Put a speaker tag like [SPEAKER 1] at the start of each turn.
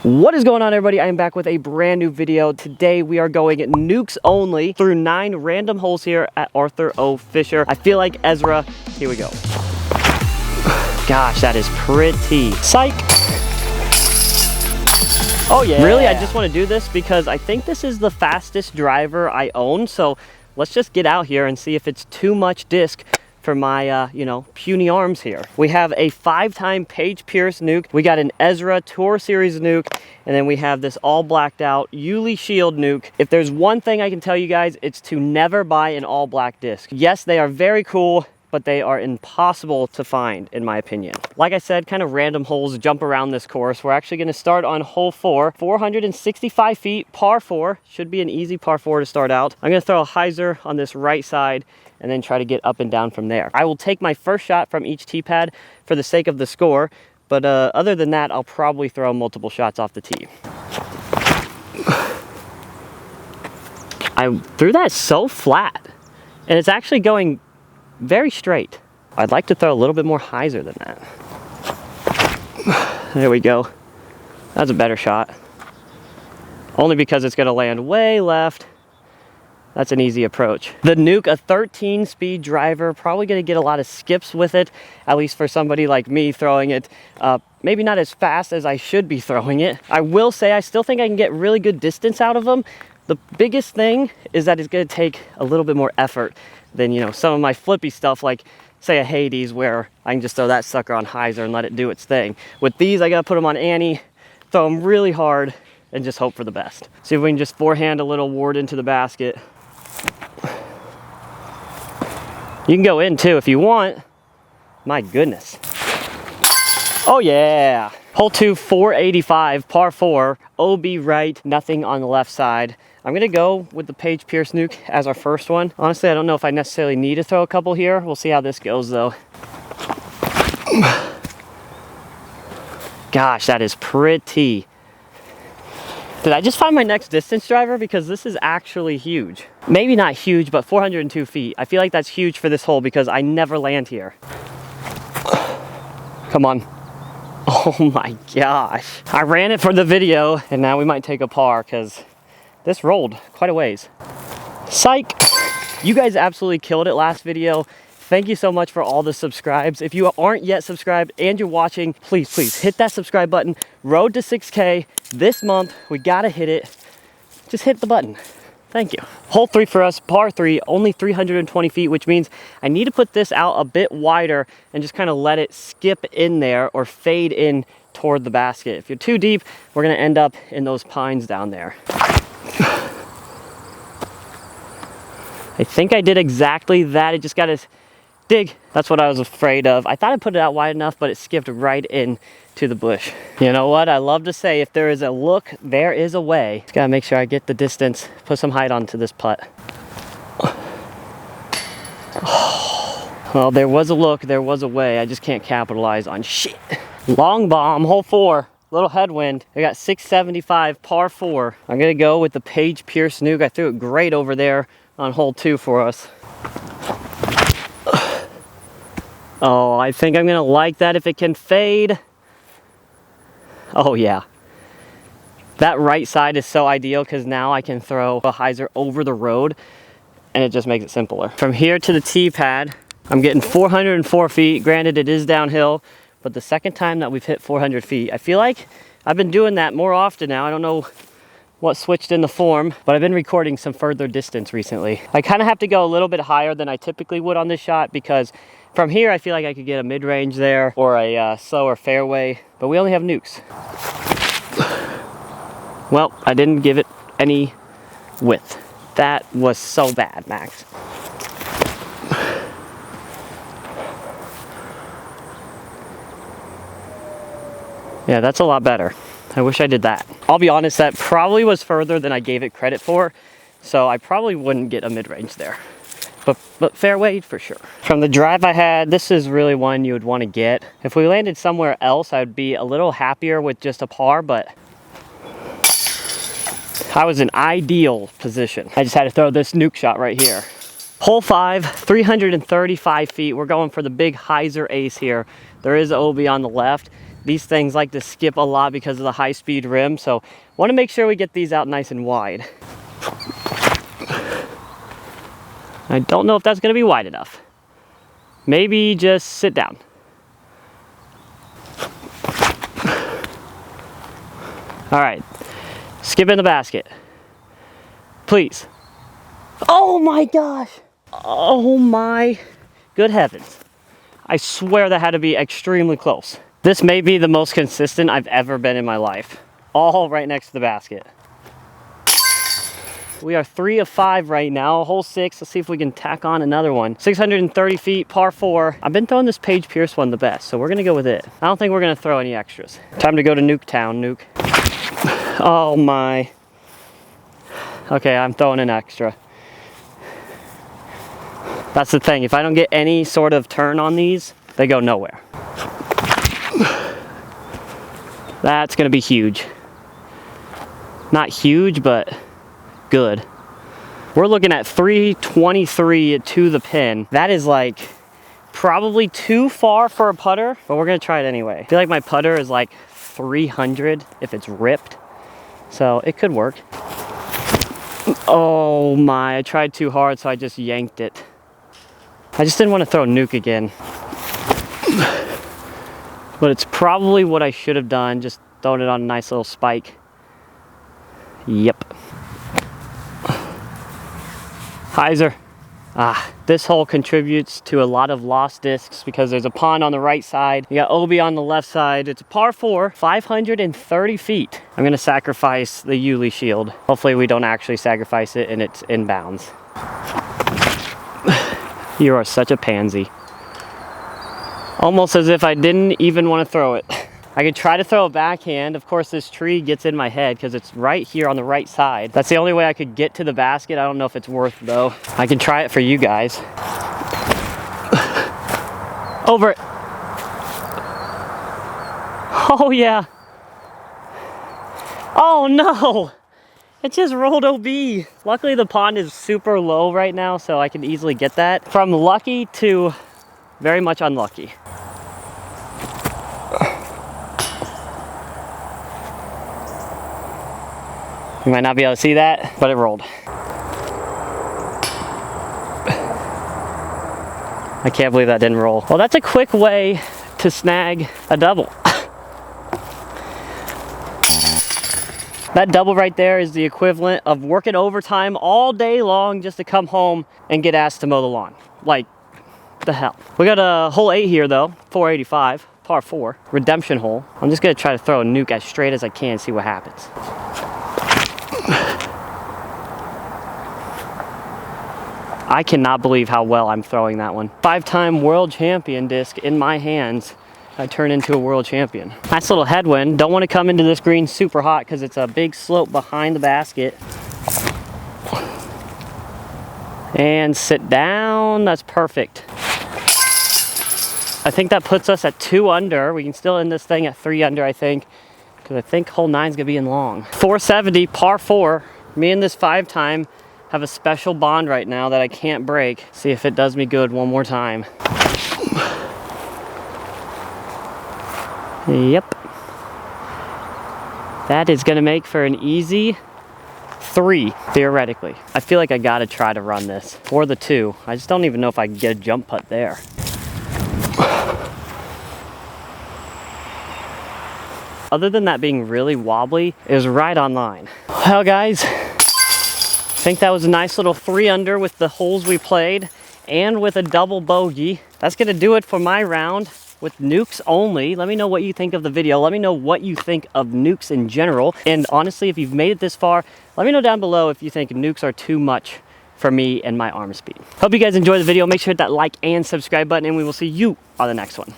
[SPEAKER 1] What is going on, everybody? I am back with a brand new video. Today we are going nukes only through 9 random holes here at Arthur O. Fisher. I feel like Ezra. Here we go. Gosh, that is pretty. Psych. Oh yeah. Really, I just want to do this because I think this is the fastest driver I own. So let's just get out here and see if it's too much disc for my, puny arms here. We have a 5-time Page Pierce nuke. We got an Ezra Tour Series nuke. And then we have this all blacked out Yuli Shield nuke. If there's one thing I can tell you guys, it's to never buy an all black disc. Yes, they are very cool, but they are impossible to find, in my opinion. Like I said, kind of random holes jump around this course. We're actually gonna start on hole 4, 465 feet, par 4. Should be an easy par 4 to start out. I'm gonna throw a hyzer on this right side and then try to get up and down from there. I will take my first shot from each tee pad for the sake of the score, but other than that, I'll probably throw multiple shots off the tee. I threw that so flat, and it's actually going very straight. I'd like to throw a little bit more hyzer than that. There we go. That's a better shot. Only because it's gonna land way left. That's an easy approach. The nuke, a 13-speed driver, probably gonna get a lot of skips with it, at least for somebody like me throwing it. Maybe not as fast as I should be throwing it. I will say I still think I can get really good distance out of them. The biggest thing is that it's gonna take a little bit more effort than, some of my flippy stuff, like say a Hades, where I can just throw that sucker on hyzer and let it do its thing. With these, I gotta put them on Annie, throw them really hard, and just hope for the best. See if we can just forehand a little ward into the basket. You can go in too if you want. My goodness. Oh yeah. Hole 2, 485, par 4, OB right, nothing on the left side. I'm gonna go with the Page Pierce nuke as our first one. Honestly, I don't know if I necessarily need to throw a couple here. We'll see how this goes though. Gosh, that is pretty. Did I just find my next distance driver? Because this is actually huge. Maybe not huge, but 402 feet. I feel like that's huge for this hole because I never land here. Come on. Oh my gosh. I ran it for the video and now we might take a par because this rolled quite a ways. Psych. You guys absolutely killed it last video. Thank you so much for all the subscribes. If you aren't yet subscribed and you're watching, please hit that subscribe button. Road to 6K this month. We gotta hit it. Just hit the button. Thank you. Hole 3 for us, par 3, only 320 feet, which means I need to put this out a bit wider and just kind of let it skip in there or fade in toward the basket. If you're too deep, we're gonna end up in those pines down there. I think I did exactly that. It just gotta dig. That's what I was afraid of. I thought I put it out wide enough, but it skipped right in to the bush. You know what? I love to say, if there is a look, there is a way. Just gotta make sure I get the distance, put some height onto this putt. Well, there was a look, there was a way. I just can't capitalize on shit. Long bomb, hole 4. Little headwind. I got 675, par 4. I'm gonna go with the Page Pierce nuke. I threw it great over there on hole 2 for us. Oh, I think I'm gonna like that if it can fade. Oh yeah. That right side is so ideal because now I can throw a hyzer over the road and it just makes it simpler. From here to the tee pad, I'm getting 404 feet. Granted, it is downhill, but the second time that we've hit 400 feet, I feel like I've been doing that more often now. I don't know what switched in the form, but I've been recording some further distance recently. I kind of have to go a little bit higher than I typically would on this shot because from here, I feel like I could get a mid-range there or a slower fairway, but we only have nukes. Well, I didn't give it any width. That was so bad, Max. Yeah, that's a lot better. I wish I did that. I'll be honest, that probably was further than I gave it credit for, so I probably wouldn't get a mid-range there. But fairway for sure. From the drive I had, this is really one you would want to get. If we landed somewhere else, I'd be a little happier with just a par, but I was in ideal position. I just had to throw this nuke shot right here. Hole 5, 335 feet. We're going for the big hyzer ace here. There is OB on the left. These things like to skip a lot because of the high-speed rim, so want to make sure we get these out nice and wide. I don't know if that's going to be wide enough. Maybe just sit down. All right, skip in the basket. Please. Oh my gosh. Oh my good heavens. I swear that had to be extremely close. This may be the most consistent I've ever been in my life. All right next to the basket. We are 3 of 5 right now, hole 6. Let's see if we can tack on another one. 630 feet, par 4. I've been throwing this Paige Pierce one the best, so we're gonna go with it. I don't think we're gonna throw any extras. Time to go to Nuke Town, Nuke. Oh my. Okay, I'm throwing an extra. That's the thing, if I don't get any sort of turn on these, they go nowhere. That's gonna be huge. Not huge, but good. We're looking at 323 to the pin. That is like probably too far for a putter, but we're gonna try it anyway. I feel like my putter is like 300 if it's ripped, so it could work. Oh my, I tried too hard, so I just yanked it. I just didn't want to throw Nuke again. But it's probably what I should have done, just throwing it on a nice little spike. Yep. Hyzer. This hole contributes to a lot of lost discs because there's a pond on the right side. You got Obi on the left side. It's a par 4, 530 feet. I'm gonna sacrifice the Yuli shield. Hopefully we don't actually sacrifice it and it's inbounds. You are such a pansy. Almost as if I didn't even want to throw it. I could try to throw a backhand. Of course, this tree gets in my head because it's right here on the right side. That's the only way I could get to the basket. I don't know if it's worth though. I can try it for you guys. Over it. Oh yeah. Oh no. It just rolled OB. Luckily the pond is super low right now, so I can easily get that. From lucky to very much unlucky. You might not be able to see that, but it rolled. I can't believe that didn't roll. Well, that's a quick way to snag a double. That double right there is the equivalent of working overtime all day long just to come home and get asked to mow the lawn. Like, the hell. We got a hole 8 here though, 485, par 4, redemption hole. I'm just gonna try to throw a Nuke as straight as I can and see what happens. I cannot believe how well I'm throwing that one. 5-time world champion disc in my hands. I turn into a world champion. Nice little headwind. Don't want to come into this green super hot because it's a big slope behind the basket. And sit down. That's perfect. I think that puts us at 2 under. We can still end this thing at 3 under, I think, because I think hole 9's gonna be in long. 470, par 4. Me and this 5-time have a special bond right now that I can't break. See if it does me good one more time. Yep. That is gonna make for an easy 3, theoretically. I feel like I gotta try to run this, or the 2. I just don't even know if I can get a jump putt there. Other than that being really wobbly, it was right on line. Well guys, I think that was a nice little 3 under with the holes we played and with a double bogey. That's gonna do it for my round with Nukes only. Let me know what you think of the video. Let me know what you think of Nukes in general. And honestly, if you've made it this far, let me know down below if you think Nukes are too much for me and my arm speed. Hope you guys enjoyed the video. Make sure to hit that like and subscribe button, and we will see you on the next one.